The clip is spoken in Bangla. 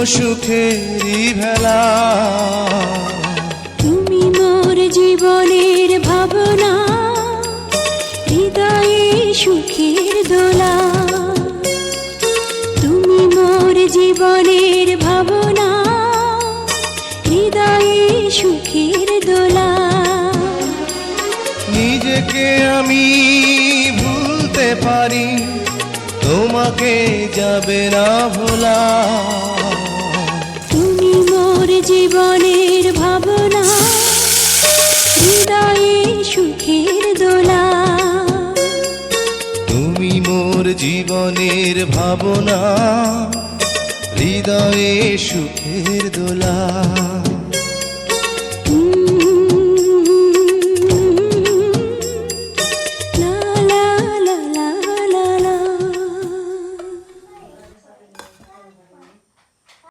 সুখেরই ভেলা। তুমি মোর জীবনের ভাবনা, হৃদয়ে সুখের দোলা। তুমি মোর জীবনের ভাবনা, হৃদয়ে সুখের দোলা। নিজেকে আমি ভুলতে পারি, তোমাকে যাবে না ভোলা। তুমি মোর জীবনের ভাবনা, হৃদয়ে সুখের দোলা। তুমি মোর জীবনের ভাবনা, হৃদয়ে সুখের দোলা।